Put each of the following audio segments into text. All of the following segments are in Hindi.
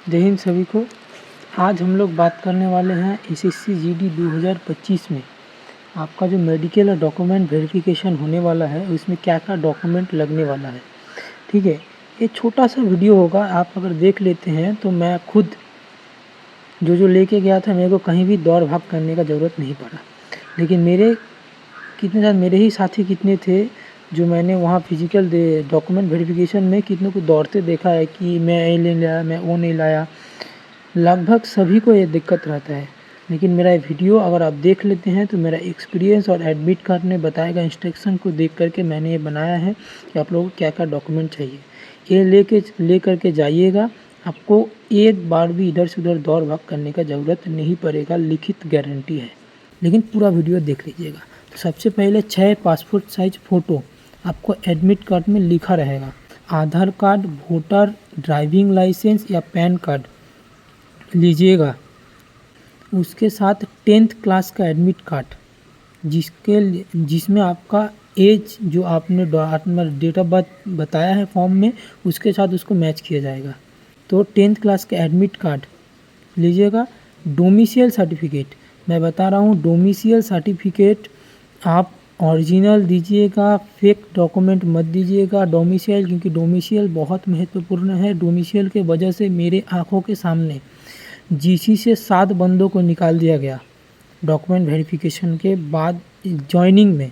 जय हिंद सभी को। आज हम लोग बात करने वाले हैं एसएससी जीडी 2025 में आपका जो मेडिकल और डॉक्यूमेंट वेरिफिकेशन होने वाला है उसमें क्या क्या डॉक्यूमेंट लगने वाला है। ठीक है, ये छोटा सा वीडियो होगा, आप अगर देख लेते हैं तो मैं खुद जो लेके गया था मेरे को कहीं भी दौड़ भाग करने का ज़रूरत नहीं पड़ा। लेकिन मेरे ही साथी कितने थे जो मैंने वहाँ फिजिकल डॉक्यूमेंट वेरिफिकेशन में कितनों को दौड़ते देखा है कि मैं ये नहीं लाया, मैं वो नहीं लाया। लगभग सभी को ये दिक्कत रहता है। लेकिन मेरा ये वीडियो अगर आप देख लेते हैं तो मेरा एक्सपीरियंस और एडमिट कार्ड में बताए गए इंस्ट्रक्शन को देख करके मैंने ये बनाया है कि आप लोगों को क्या क्या डॉक्यूमेंट चाहिए। ये ले करके जाइएगा, आपको एक बार भी इधर से उधर दौड़ भाग करने का ज़रूरत नहीं पड़ेगा, लिखित गारंटी है। लेकिन पूरा वीडियो देख लीजिएगा। तो सबसे पहले 6 पासपोर्ट साइज फ़ोटो आपको एडमिट कार्ड में लिखा रहेगा। आधार कार्ड, वोटर, ड्राइविंग लाइसेंस या पैन कार्ड लीजिएगा। उसके साथ 10th क्लास का एडमिट कार्ड जिसमें आपका एज जो आपने डेट ऑफ बर्थ बताया है फॉर्म में उसके साथ उसको मैच किया जाएगा। तो 10th क्लास का एडमिट कार्ड लीजिएगा। डोमिसाइल सर्टिफिकेट, मैं बता रहा हूँ, डोमिसाइल सर्टिफिकेट आप ओरिजिनल दीजिएगा, फेक डॉक्यूमेंट मत दीजिएगा। डोमिसाइल, क्योंकि डोमिसाइल बहुत महत्वपूर्ण है। डोमिसाइल के वजह से मेरे आँखों के सामने जीसी से 7 बंदों को निकाल दिया गया डॉक्यूमेंट वेरिफिकेशन के बाद जॉइनिंग में।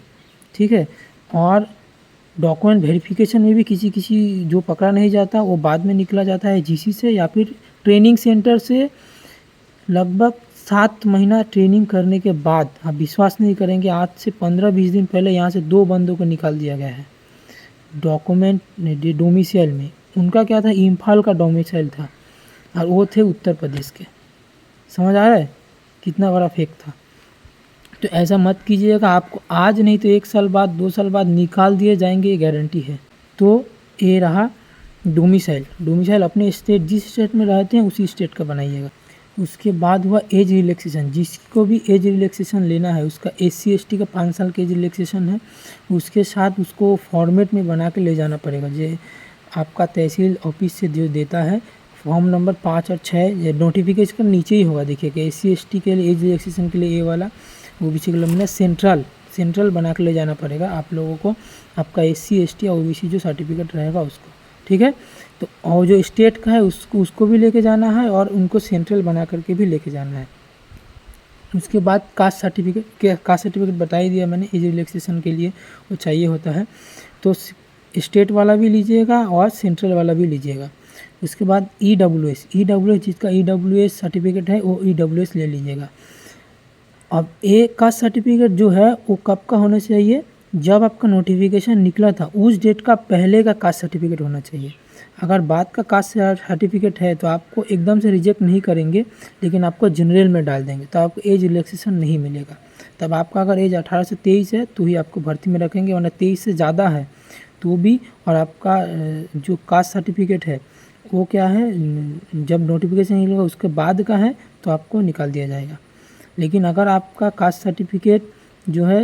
ठीक है, और डॉक्यूमेंट वेरिफिकेशन में भी किसी जो पकड़ा नहीं जाता वो बाद में निकला जाता है जीसी से या फिर ट्रेनिंग सेंटर से। लगभग 7 महीना ट्रेनिंग करने के बाद आप विश्वास नहीं करेंगे, आज से 15-20 दिन पहले यहाँ से 2 बंदों को निकाल दिया गया है डॉक्यूमेंट डोमिसाइल में। उनका क्या था, इम्फाल का डोमिसाइल था और वो थे उत्तर प्रदेश के। समझ आ रहा है कितना बड़ा फेक था। तो ऐसा मत कीजिएगा, आपको आज नहीं तो 1 साल बाद 2 साल बाद निकाल दिए जाएंगे, ये गारंटी है। तो ये रहा डोमिसाइल अपने स्टेट, जिस स्टेट में रहते हैं उसी स्टेट का बनाइएगा। उसके बाद हुआ एज रिलैक्सेशन। जिसको भी एज रिलैक्सेशन लेना है उसका SC ST का 5 साल का एज रिलैक्सेशन है, उसके साथ उसको फॉर्मेट में बना के ले जाना पड़ेगा। जो आपका तहसील ऑफिस से जो देता है फॉर्म नंबर 5 और 6 नोटिफिकेशन का नीचे ही होगा, देखिएगा। SC ST के लिए एज रिलैक्सेशन के लिए ये वाला OBC के लिए सेंट्रल बना के ले जाना पड़ेगा आप लोगों को, आपका SC ST या OBC जो सर्टिफिकेट रहेगा उसको। ठीक है, तो और जो स्टेट का है उसको भी लेके जाना है और उनको सेंट्रल बना करके भी लेके जाना है। उसके बाद कास्ट सर्टिफिकेट बता ही दिया मैंने, एज रिलैक्सेशन के लिए वो चाहिए होता है। तो स्टेट वाला भी लीजिएगा और सेंट्रल वाला भी लीजिएगा। उसके बाद EWS जिसका EWS सर्टिफिकेट है वो EWS ले लीजिएगा। अब कास्ट सर्टिफिकेट जो है वो कब का होना चाहिए, जब आपका नोटिफिकेशन निकला था उस डेट का पहले का कास्ट सर्टिफिकेट होना चाहिए। अगर बाद का कास्ट सर्टिफिकेट है तो आपको एकदम से रिजेक्ट नहीं करेंगे, लेकिन आपको जनरल में डाल देंगे, तो आपको एज रिलैक्सेशन नहीं मिलेगा। तब आपका अगर एज 18 से 23 है तो ही आपको भर्ती में रखेंगे, वरना 23 से ज़्यादा है तो भी। और आपका जो कास्ट सर्टिफिकेट है वो क्या है, जब नोटिफिकेशन निकलेगा उसके बाद का है तो आपको निकाल दिया जाएगा। लेकिन अगर आपका कास्ट सर्टिफिकेट जो है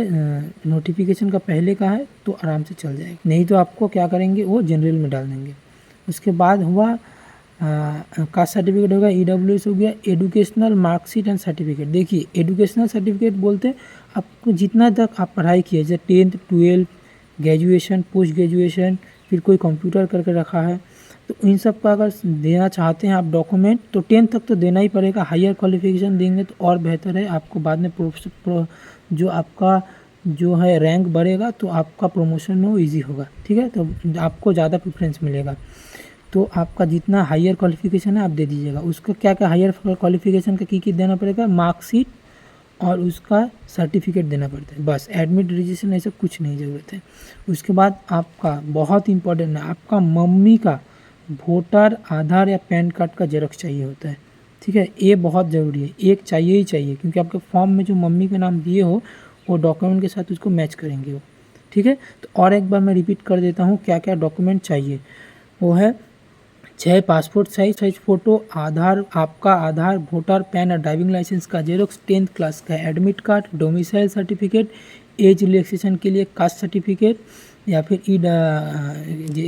नोटिफिकेशन का पहले का है तो आराम से चल जाएगा, नहीं तो आपको क्या करेंगे, वो जनरल में डाल देंगे। उसके बाद हुआ कास्ट सर्टिफिकेट होगा, EWS हो गया, एजुकेशनल मार्कशीट एंड सर्टिफिकेट। देखिए, एजुकेशनल सर्टिफिकेट बोलते हैं आपको जितना तक आप पढ़ाई किए, जैसे 10th 12 ग्रेजुएशन, पोस्ट ग्रेजुएशन, फिर कोई कंप्यूटर करके रखा है, तो इन सब का अगर देना चाहते हैं आप डॉक्यूमेंट तो 10th तक तो देना ही पड़ेगा। हायर क्वालिफिकेशन देंगे तो और बेहतर है, आपको बाद में जो आपका जो है रैंक बढ़ेगा तो आपका प्रमोशन में वो ईजी होगा। ठीक है, तो आपको ज़्यादा प्रेफरेंस मिलेगा। तो आपका जितना हायर क्वालिफिकेशन है आप दे दीजिएगा। उसका क्या क्या हायर क्वालिफिकेशन का की देना पड़ेगा, मार्कशीट और उसका सर्टिफिकेट देना पड़ता है, बस। एडमिट रजिस्ट्रेशन ऐसा कुछ नहीं ज़रूरत है। उसके बाद आपका बहुत इंपॉर्टेंट है, आपका मम्मी का वोटर, आधार या पैन कार्ड का जेरॉक्स चाहिए होता है। ठीक है, ये बहुत ज़रूरी है, एक चाहिए ही चाहिए, क्योंकि आपके फॉर्म में जो मम्मी का नाम दिए हो वो डॉक्यूमेंट के साथ उसको मैच करेंगे वो। ठीक है, तो और एक बार मैं रिपीट कर देता हूँ क्या क्या डॉक्यूमेंट चाहिए। वो है 6 पासपोर्ट साइज फ़ोटो, आपका आधार, वोटर, पैन और ड्राइविंग लाइसेंस का जेरॉक्स, 10th क्लास का admit card, domicile certificate, age relaxation के लिए कास्ट सर्टिफिकेट, या फिर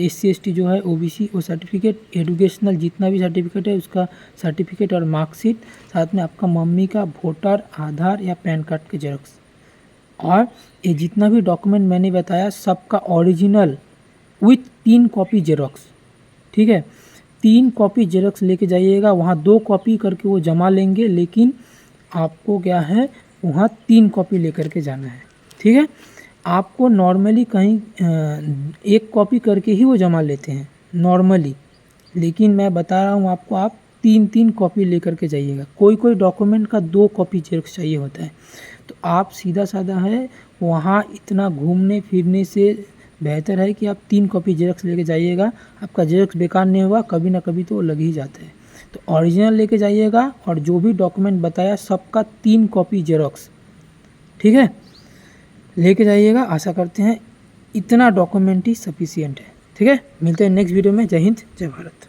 SC/ST जो है, OBC वो सर्टिफिकेट, एजुकेशनल जितना भी सर्टिफिकेट है उसका सर्टिफिकेट और मार्कशीट, साथ में आपका मम्मी का वोटर, आधार या पैन कार्ड के जेरॉक्स, और ये जितना भी डॉक्यूमेंट मैंने बताया सबका ओरिजिनल विथ 3 कॉपी जेरॉक्स। ठीक है, 3 कॉपी जेरॉक्स लेके जाइएगा, वहाँ 2 कॉपी करके वो जमा लेंगे, लेकिन आपको क्या है वहाँ 3 कॉपी लेकर के जाना है। ठीक है, आपको नॉर्मली कहीं 1 कॉपी करके ही वो जमा लेते हैं नॉर्मली, लेकिन मैं बता रहा हूँ आपको, आप 3 कॉपी लेकर के जाइएगा। कोई डॉक्यूमेंट का 2 कॉपी जेरॉक्स चाहिए होता है। तो आप सीधा साधा है, वहाँ इतना घूमने फिरने से बेहतर है कि आप 3 कॉपी जेरॉक्स लेके जाइएगा। आपका जेरॉक्स बेकार नहीं होगा, कभी ना कभी तो वो लग ही जाता है। तो ओरिजिनल लेके जाइएगा, और जो भी डॉक्यूमेंट बताया सबका 3 कॉपी जेरॉक्स, ठीक है, लेके जाइएगा। आशा करते हैं इतना डॉक्यूमेंट ही सफिशिएंट है। ठीक है, मिलते हैं नेक्स्ट वीडियो में। जय हिंद, जय भारत।